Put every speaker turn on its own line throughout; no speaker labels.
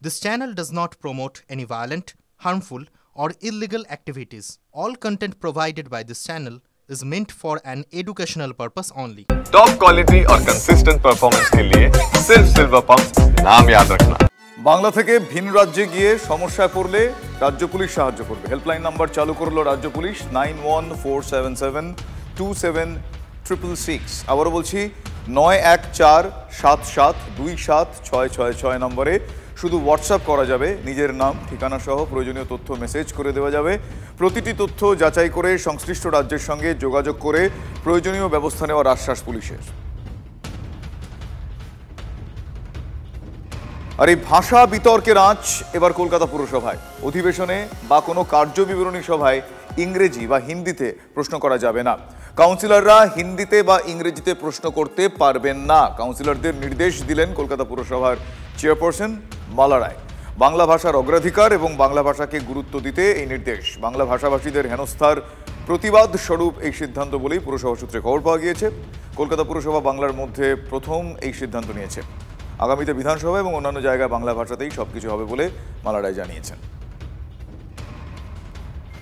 This channel does not promote any violent, harmful, or illegal activities. All content provided by this channel is meant for an educational purpose only.
Top quality और consistent performance के लिए सिर्फ silver pump नाम याद रखना।
বাংলা থেকে ভিন রাজ্যে গিয়ে সমস্যায় পড়লে রাজ্য পুলিশ সাহায্য করবে। হেল্পলাইন নাম্বার চালু করলো রাজ্য পুলিশ 9147727666। আবারও বলছি 9147727666 নম্বরে শুধু হোয়াটসঅ্যাপ করা যাবে, নিজের নাম ঠিকানা সহ প্রয়োজনীয় তথ্য মেসেজ করে দেওয়া যাবে। প্রতিটি তথ্য যাচাই করে সংশ্লিষ্ট রাজ্যের সঙ্গে যোগাযোগ করে প্রয়োজনীয় ব্যবস্থা নেওয়ার আশ্বাস পুলিশের। আর এই ভাষা বিতর্কের আঁচ এবার কলকাতা পুরসভায়। অধিবেশনে বা কোনো কার্যবিবরণী সভায় ইংরেজি বা হিন্দিতে প্রশ্ন করা যাবে না। কাউন্সিলররা হিন্দিতে বা ইংরেজিতে প্রশ্ন করতে পারবেন না। কাউন্সিলরদের নির্দেশ দিলেন কলকাতা পুরসভার চেয়ারপারসন মালা রায়। বাংলা ভাষার অগ্রাধিকার এবং বাংলা ভাষাকে গুরুত্ব দিতে এই নির্দেশ। বাংলা ভাষাভাষীদের হেনস্থার প্রতিবাদ স্বরূপ এই সিদ্ধান্ত বলেই পুরসভা সূত্রে খবর পাওয়া গিয়েছে। কলকাতা পুরসভা বাংলার মধ্যে প্রথম এই সিদ্ধান্ত নিয়েছে। আগামীতে বিধানসভা এবং অন্যান্য জায়গায় বাংলা ভাষাতেই সবকিছু হবে বলে মালা রায় জানিয়েছেন।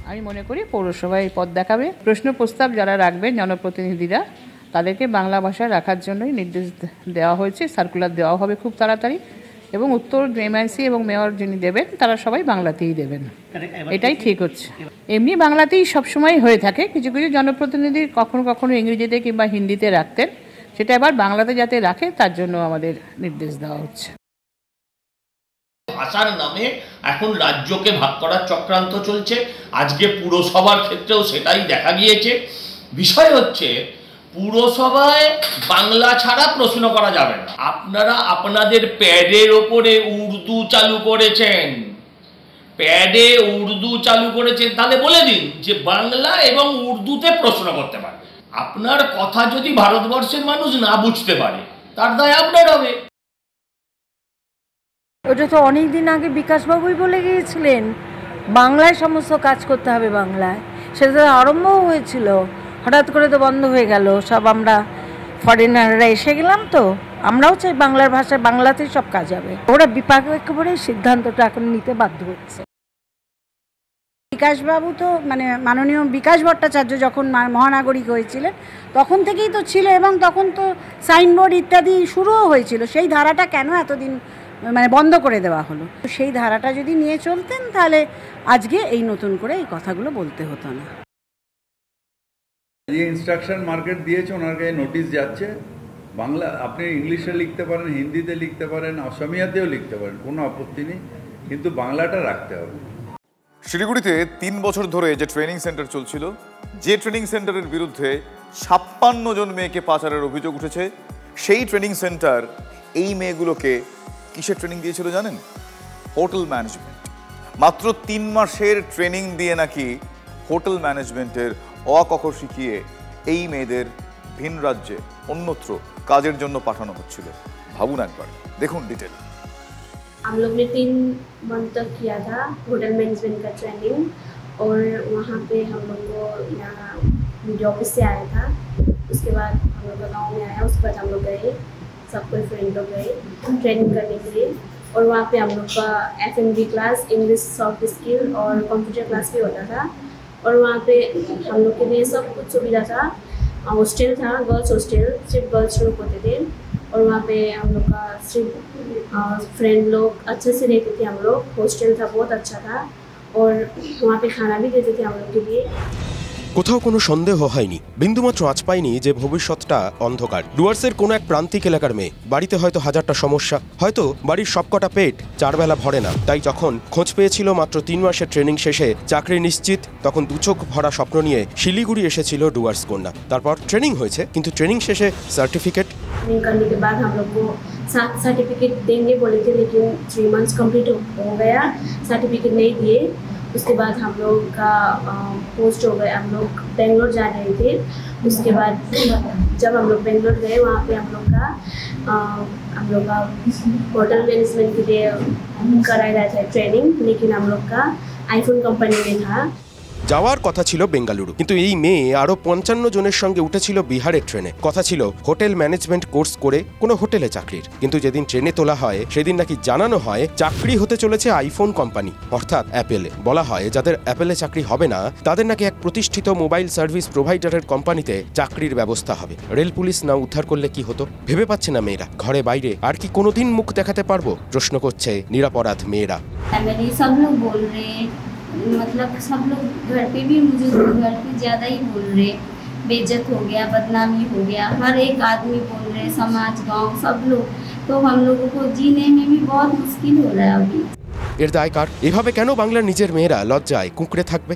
আমি মনে করি পৌরসভায় এই পথ দেখাবে। প্রশ্ন প্রস্তাব যারা রাখবেন জনপ্রতিনিধিরা, তাদেরকে বাংলা ভাষায় রাখার জন্যই নির্দেশ দেওয়া হয়েছে। সার্কুলার দেওয়া হবে খুব তাড়াতাড়ি এবং উত্তর এমআইসি এবং মেয়র যিনি দেবেন তারা সবাই বাংলাতেই দেবেন, এটাই ঠিক হচ্ছে। এমনি বাংলাতেই সবসময় হয়ে থাকে, কিছু কিছু জনপ্রতিনিধি কখনো কখনো ইংরেজিতে কিংবা হিন্দিতে রাখতেন, সেটা এবার বাংলাতে যাতে রাখে তার জন্য আমাদের নির্দেশ দেওয়া হচ্ছে।
ভাষার নামে এখন রাজ্যকে ভাগ করার চক্রান্ত চলছে। আজকে পুরসভার ক্ষেত্রেও সেটাই দেখা গিয়েছে। বিষয় হচ্ছে পুরসভায় বাংলা ছাড়া প্রশ্ন করা যাবে না। আপনারা আপনাদের প্যাডের ওপরে উর্দু চালু করেছেন, তাহলে বলে দিন যে বাংলা এবং উর্দুতে প্রশ্ন করতে পারবে। আপনার কথা যদি ভারতবর্ষের মানুষ না বুঝতে পারে তার দায় আপনার হবে।
ওটা তো অনেক দিন আগে বিকাশবাবুই বলে গিয়েছিলেন বাংলায় সমস্ত কাজ করতে হবে বাংলায়। সেটা আরম্ভও হয়েছিল, হঠাৎ করে তো বন্ধ হয়ে গেল। সব আমরা ফরেনাররা এসে গেলাম, তো আমরাও চাই বাংলার ভাষায় বাংলাতেই সব কাজ হবে। ওরা বিপাকে একেবারে সিদ্ধান্তটা এখন নিতে বাধ্য হচ্ছে। বিকাশবাবু তো মাননীয় বিকাশ ভট্টাচার্য যখন মহানাগরিক হয়েছিলেন তখন থেকেই তো ছিল, এবং তখন তো সাইনবোর্ড ইত্যাদি শুরুও হয়েছিল। সেই ধারাটা কেন এতদিন বন্ধ করে দেওয়া হলো? সেই ধারাটা যদি নিয়ে চলতেন তাহলে আজকে এই নতুন করে এই কথাগুলো বলতে হতো না।
যে ইনস্ট্রাকশন মার্কেট দিয়েছে ওনার কাছে নোটিশ যাচ্ছে। বাংলা আপনি ইংলিশে লিখতে পারেন, হিন্দিতে লিখতে পারেন, অসমিয়াতেও লিখতে পারেন, কোনো আপত্তি নেই, কিন্তু বাংলাটা রাখতে হবে।
শিলিগুড়িতে 3 বছর ধরে যে ট্রেনিং সেন্টার চলছিল, যে ট্রেনিং সেন্টারের বিরুদ্ধে 56 জন মেয়েকে পাচারের অভিযোগ উঠেছে, সেই ট্রেনিং সেন্টার এই মেয়েগুলোকে কিসের ট্রেনিং দিয়েছিল জানেন? Hotel management. মাত্র 3 মাসের ট্রেনিং দিয়ে নাকি হোটেল ম্যানেজমেন্টের অকখ শিখিয়ে এই মেয়েদের ভিন রাজ্যে অন্যত্র কাজের জন্য পাঠানো হচ্ছিল। ভাবুন একবার, দেখুন ডিটেল।
हम लोग ने 3 मंथ तक किया था होटल मैनेजमेंट का ट्रेनिंग, और वहाँ पे हम लोग को यहाँ वीडियो ऑफिस से आया था। उसके बाद हम लोग का गाँव में आया, उसके बाद हम लोग गए, सब कोई फ्रेंड लोग गए ट्रेनिंग करने के लिए। और वहाँ पे हम लोग का FMD class, English soft skill और कंप्यूटर क्लास भी होता था। और वहाँ पे हम लोग के लिए सब कुछ सुविधा था। हॉस्टल था, गर्ल्स हॉस्टल, सिर्फ गर्ल्स लोग होते थे। और वहाँ पे हम लोग का सिर्फ फ्रेंड लोग अच्छे से रहते थे। हम लोग हॉस्टल था, बहुत अच्छा था, और वहाँ पे खाना भी देते थे हम लोग के लिए।
কোথাও কোনো সন্দেহ হয়নি, বিন্দুমাত্র আঁচ পায়নি যে ভবিষ্যৎটা অন্ধকার। ডুয়ার্সের কোনো এক প্রান্তিক এলাকার মেয়ে, বাড়িতে হয়তো হাজারটা সমস্যা, হয়তো বাড়ির সবকটা পেট 4 বেলা ভরে না। তাই যখন খোঁজ পেয়েছিল মাত্র 3 মাসের ট্রেনিং শেষে চাকরি নিশ্চিত, তখন 2 চোখ ভরা স্বপ্ন নিয়ে শিলিগুড়ি এসেছিল ডুয়ার্স কন্যা। তারপর ট্রেনিং হয়েছে, কিন্তু ট্রেনিং শেষে সার্টিফিকেট
करने के बाद हम लोग को सर्टिफिकेट देंगे बोले थे, लेकिन 3 मंथ्स कंप्लीट हो गया, सर्टिफिकेट नहीं दिए। उसके बाद हम लोग का पोस्ट हो गया, हम लोग बेंगलोर जा रहे थे। उसके बाद जब हम लोग बेंगलोर गए, वहाँ पे हम लोग का होटल मैनेजमेंट के लिए कराया गया था ट्रेनिंग, लेकिन हम लोग का आईफोन कंपनी में था।
যাওয়ার কথা ছিল বেঙ্গালুরু, কিন্তু এই মেয়ে আরো 55 জনের সঙ্গে উঠেছিল বিহারের ট্রেনে। কথা ছিল হোটেল ম্যানেজমেন্ট কোর্স করে কোনো হোটেলে চাকরির, কিন্তু যেদিন ট্রেনে তোলা হয় সেদিন নাকি জানানো হয় চাকরি হতে চলেছে আইফোন কোম্পানি অর্থাৎ অ্যাপেলে। বলা হয় যাদের অ্যাপেলে চাকরি হবে না তাদের নাকি এক প্রতিষ্ঠিত মোবাইল সার্ভিস প্রোভাইডারের কোম্পানিতে চাকরির ব্যবস্থা হবে। রেল পুলিশ না উদ্ধার করলে কি হতো ভেবে পাচ্ছে না মেয়েরা। ঘরে বাইরে আর কি কোনোদিন মুখ দেখাতে পারবো, প্রশ্ন করছে নিরাপরাধ মেয়েরা।
सब लोग बोल रहे, मतलब सब लोग घर पे भी मुझे घर पे ज़्यादा ही बोल रहे, बेइज्जत हो गया, बदनामी हो गया, हर एक आदमी बोल रहे, समाज गांव सब लोग, तो हम लोगों को जीने में भी बहुत मुश्किल हो रहा है अभी।
এর দায় কার? এভাবে কেন বাংলার নিজের মেয়েরা লজ্জায় কুঁকড়ে থাকবে?